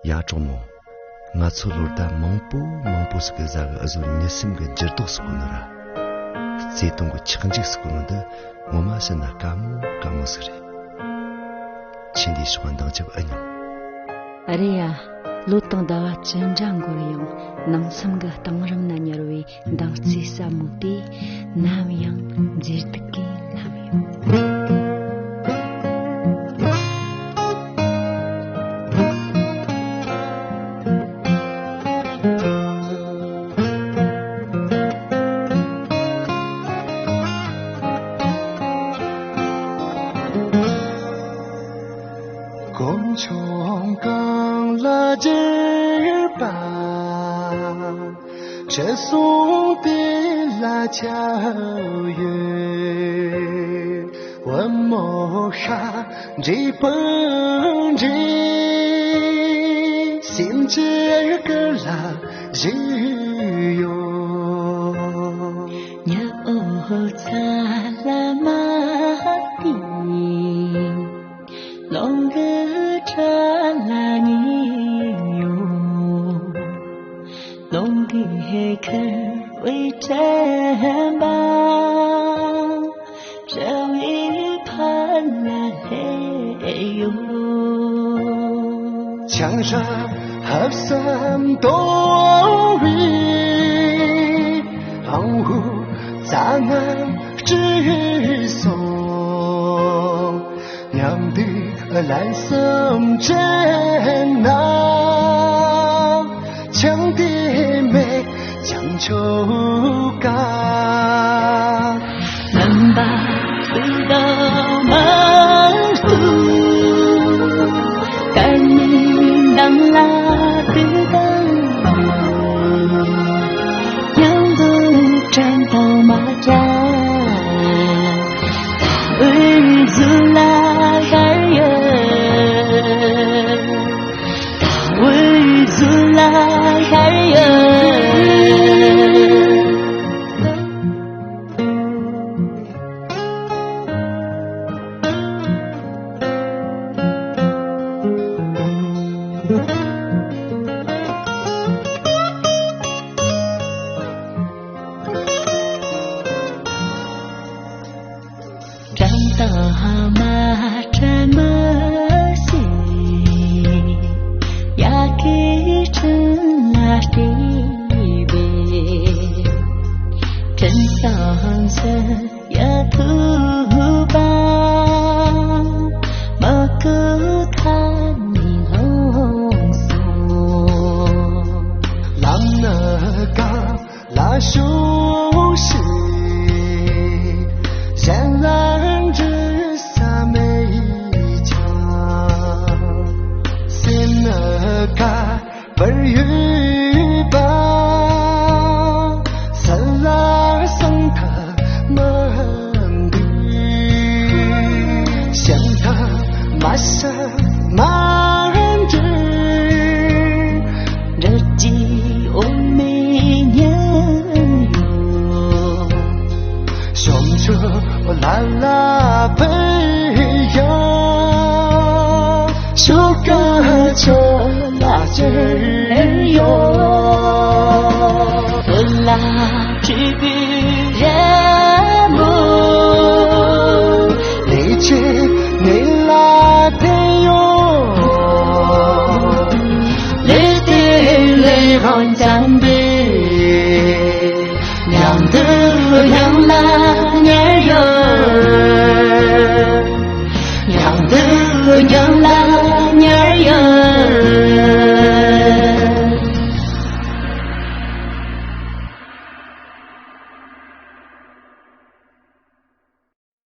야 조모 nga tsulurda mangpo sikazaga azu nisimga jirduq sukunura zeytungu chiqinjik sukununda ngomasa na kamu siri chindi shwandang jib anyam Ariya lutang dawa chenjang goryong nangsamga tangram na nyarwi dangtsi samuti namyang jirtki namyang这送的辣椒油，我抹上这本子，心这个辣椒油，牛擦拉马蒂，龙个查拉尼哟。龙的黑壳为珍宝，这一盘那黑哟。墙上合三多位，昂虎咱们直送，娘的蓝色真闹，强的美强求感，能把最高满足，感应当拉的当，要不站到马扎，日子拉开呀，日子拉开呀。长到马这么细，呀给成那地边，真上色呀土巴，马个看你红松，浪那个拉休息。山岚之下美强，心那个本语吧，三拉桑塔门的，像他马上满纸，这季欧美年哟。我啦啦培养，手个球拉劲儿哟，我拉这边。